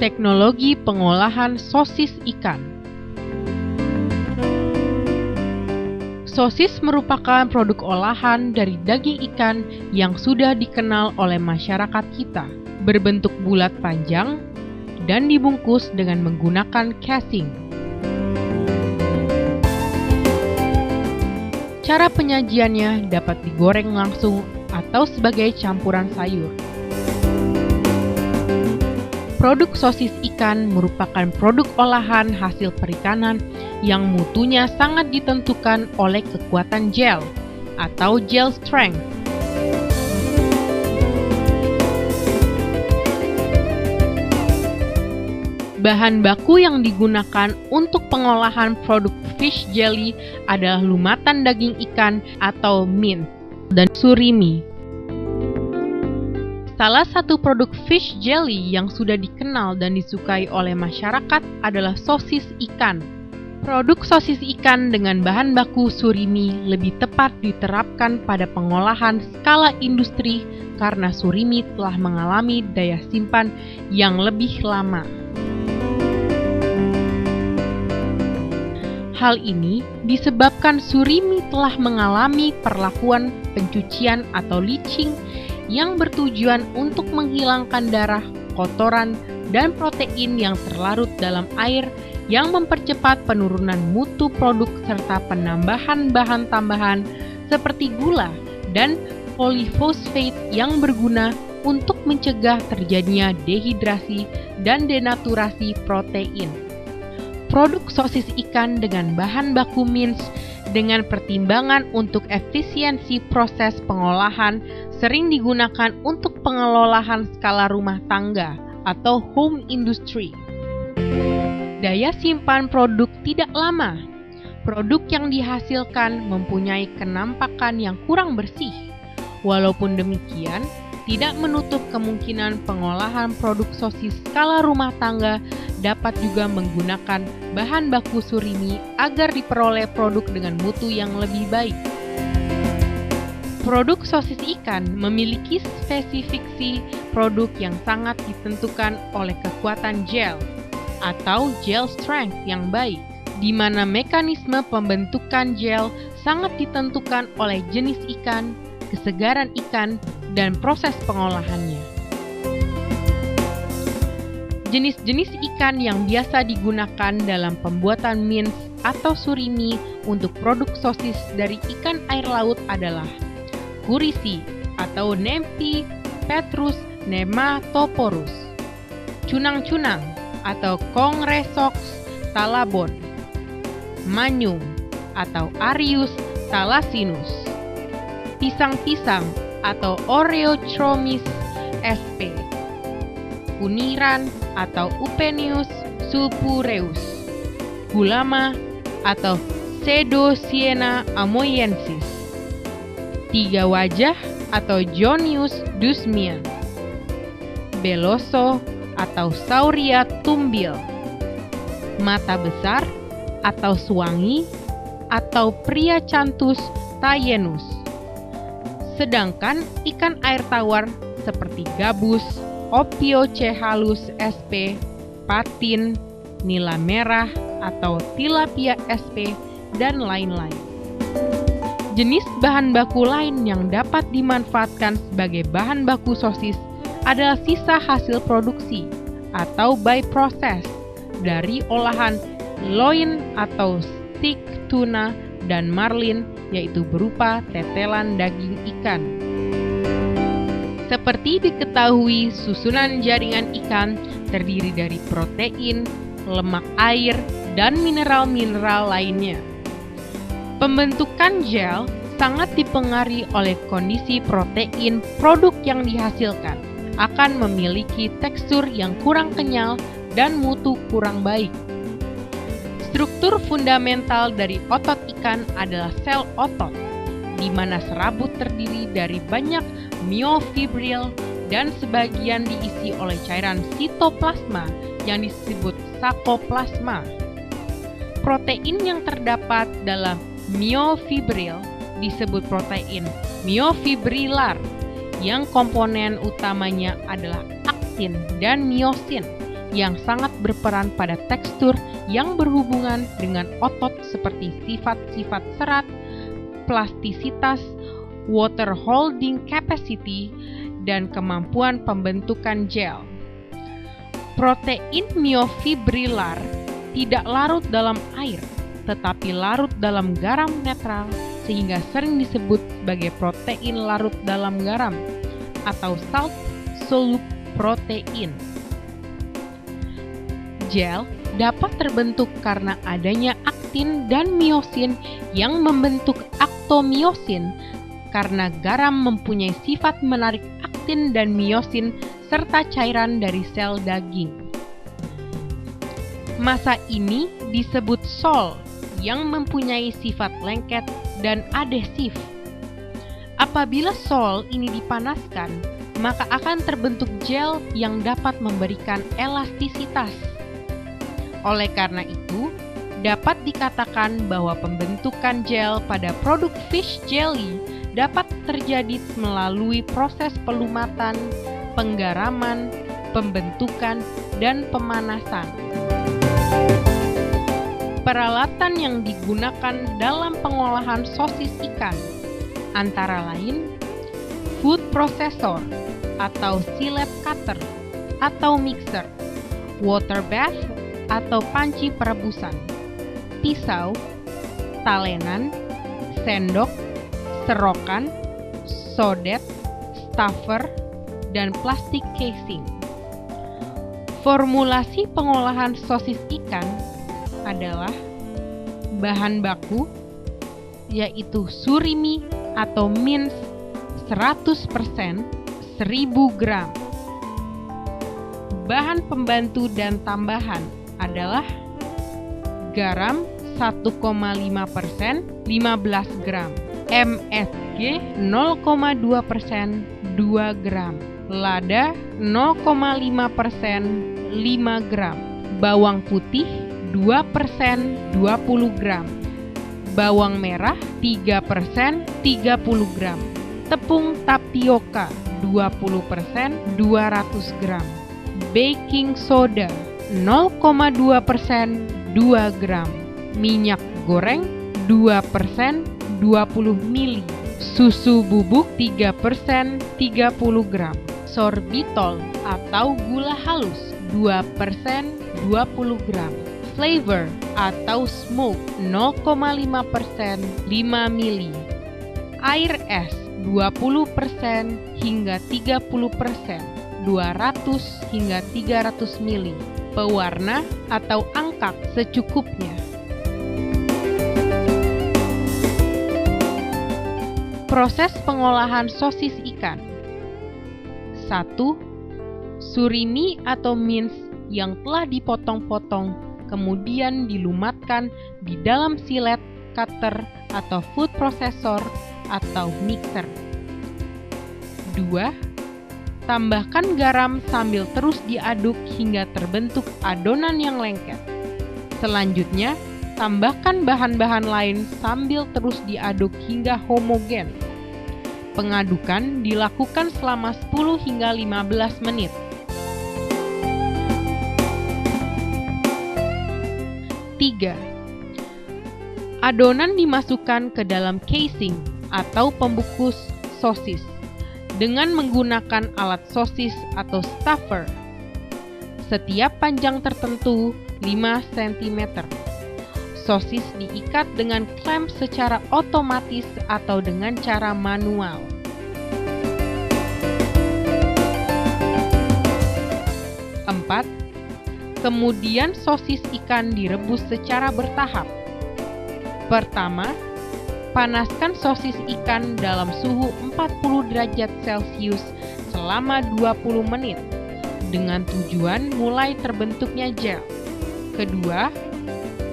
Teknologi pengolahan sosis ikan. Sosis merupakan produk olahan dari daging ikan yang sudah dikenal oleh masyarakat kita, berbentuk bulat panjang dan dibungkus dengan menggunakan casing. Cara penyajiannya dapat digoreng langsung atau sebagai campuran sayur. Produk sosis ikan merupakan produk olahan hasil perikanan yang mutunya sangat ditentukan oleh kekuatan gel atau gel strength. Bahan baku yang digunakan untuk pengolahan produk fish jelly adalah lumatan daging ikan atau mince dan surimi. Salah satu produk fish jelly yang sudah dikenal dan disukai oleh masyarakat adalah sosis ikan. Produk sosis ikan dengan bahan baku surimi lebih tepat diterapkan pada pengolahan skala industri karena surimi telah mengalami daya simpan yang lebih lama. Hal ini disebabkan surimi telah mengalami perlakuan pencucian atau leaching yang bertujuan untuk menghilangkan darah, kotoran, dan protein yang terlarut dalam air yang mempercepat penurunan mutu produk serta penambahan bahan tambahan seperti gula dan polifosfat yang berguna untuk mencegah terjadinya dehidrasi dan denaturasi protein. Produk sosis ikan dengan bahan baku mince dengan pertimbangan untuk efisiensi proses pengolahan sering digunakan untuk pengelolaan skala rumah tangga atau home industry. Daya simpan produk tidak lama. Produk yang dihasilkan mempunyai kenampakan yang kurang bersih. Walaupun demikian, tidak menutup kemungkinan pengolahan produk sosis skala rumah tangga dapat juga menggunakan bahan baku surimi agar diperoleh produk dengan mutu yang lebih baik. Produk sosis ikan memiliki spesifikasi produk yang sangat ditentukan oleh kekuatan gel atau gel strength yang baik, di mana mekanisme pembentukan gel sangat ditentukan oleh jenis ikan, kesegaran ikan, dan proses pengolahannya. Jenis-jenis ikan yang biasa digunakan dalam pembuatan mince atau surimi untuk produk sosis dari ikan air laut adalah kurisi atau Nemphi petrus nematoporus, cunang-cunang atau Congresox talabon, manyung atau Arius thalassinus, pisang-pisang atau Oreochromis sp, kuniran atau Upenius sulphureus, gulama atau Pseudosiena amoyensis, tiga wajah atau Jonius dusmian, beloso atau Sauria tumbil, mata besar atau Swangi atau Priacanthus tyenus. Sedangkan ikan air tawar seperti gabus, Opiocephalus sp, patin, nila merah atau Tilapia sp, dan lain-lain. Jenis bahan baku lain yang dapat dimanfaatkan sebagai bahan baku sosis adalah sisa hasil produksi atau byprocess dari olahan loin atau steak tuna dan marlin, yaitu berupa tetelan daging ikan. Seperti diketahui, susunan jaringan ikan terdiri dari protein, lemak air, dan mineral-mineral lainnya. Pembentukan gel sangat dipengaruhi oleh kondisi protein produk yang dihasilkan, akan memiliki tekstur yang kurang kenyal dan mutu kurang baik. Struktur fundamental dari otot ikan adalah sel otot, di mana serabut terdiri dari banyak myofibril dan sebagian diisi oleh cairan sitoplasma yang disebut sarkoplasma. Protein yang terdapat dalam myofibril disebut protein myofibrilar, yang komponen utamanya adalah aktin dan myosin yang sangat berperan pada tekstur yang berhubungan dengan otot seperti sifat-sifat serat, plastisitas, water holding capacity, dan kemampuan pembentukan gel. Protein myofibrilar tidak larut dalam air, tetapi larut dalam garam netral, sehingga sering disebut sebagai protein larut dalam garam atau salt soluble protein. Gel dapat terbentuk karena adanya aktin dan miosin yang membentuk aktomiosin, karena garam mempunyai sifat menarik aktin dan miosin serta cairan dari sel daging. Massa ini disebut sol yang mempunyai sifat lengket dan adhesif. Apabila sol ini dipanaskan, maka akan terbentuk gel yang dapat memberikan elastisitas. Oleh karena itu, dapat dikatakan bahwa pembentukan gel pada produk fish jelly dapat terjadi melalui proses pelumatan, penggaraman, pembentukan, dan pemanasan. Peralatan yang digunakan dalam pengolahan sosis ikan antara lain food processor atau silep cutter atau mixer, water bath atau panci perebusan, pisau, talenan, sendok, serokan, sodet, stuffer, dan plastik casing. Formulasi pengolahan sosis ikan adalah bahan baku yaitu surimi atau mince 100%, 1000 gram. Bahan pembantu dan tambahan adalah garam 1,5%, 15 gram, MSG 0,2%, 2 gram, lada 0,5%, 5 gram, bawang putih 2%, 20 gram, bawang merah 3%, 30 gram, tepung tapioka 20%, 200 gram, baking soda 0,2%, 2 gram, minyak goreng 2%, 20 ml, susu bubuk 3%, 30 gram, sorbitol atau gula halus 2%, 20 gram, flavor atau smoke 0,5%, 5 ml, air es 20% hingga 30%, 200 hingga 300 ml, pewarna atau angkat secukupnya. Proses pengolahan sosis ikan. 1. Surimi atau mince yang telah dipotong-potong kemudian dilumatkan di dalam silet, cutter, atau food processor atau mixer. 2. Tambahkan garam sambil terus diaduk hingga terbentuk adonan yang lengket. Selanjutnya, tambahkan bahan-bahan lain sambil terus diaduk hingga homogen. Pengadukan dilakukan selama 10 hingga 15 menit. 3. Adonan dimasukkan ke dalam casing atau pembungkus sosis dengan menggunakan alat sosis atau stuffer. Setiap panjang tertentu 5 cm. Sosis diikat dengan klem secara otomatis atau dengan cara manual. 4. Kemudian sosis ikan direbus secara bertahap. Pertama, panaskan sosis ikan dalam suhu 40 derajat Celcius selama 20 menit dengan tujuan mulai terbentuknya gel. Kedua,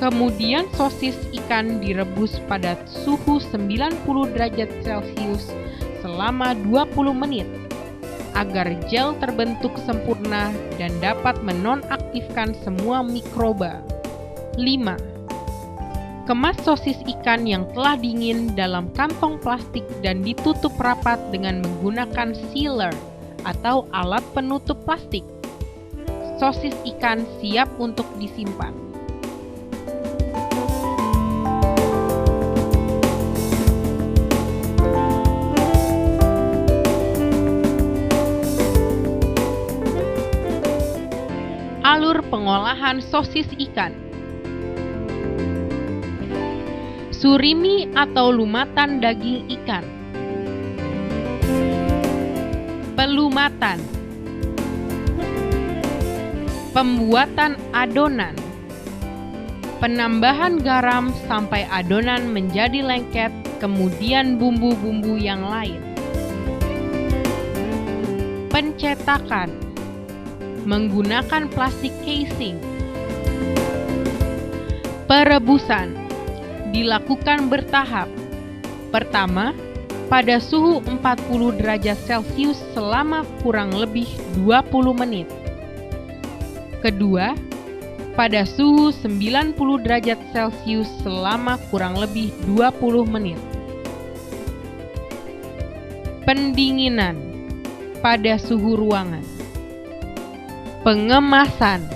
kemudian sosis ikan direbus pada suhu 90 derajat Celcius selama 20 menit agar gel terbentuk sempurna dan dapat menonaktifkan semua mikroba. 5. Kemas sosis ikan yang telah dingin dalam kantong plastik dan ditutup rapat dengan menggunakan sealer atau alat penutup plastik. sosis ikan siap untuk disimpan. Alur pengolahan sosis ikan. Surimi atau lumatan daging ikan. Pelumatan. Pembuatan adonan. Penambahan garam sampai adonan menjadi lengket, kemudian bumbu-bumbu yang lain. Pencetakan. Menggunakan plastik casing. Perebusan dilakukan bertahap. Pertama, pada suhu 40 derajat Celcius selama kurang lebih 20 menit. Kedua, pada suhu 90 derajat Celcius selama kurang lebih 20 menit. Pendinginan pada suhu ruangan. Pengemasan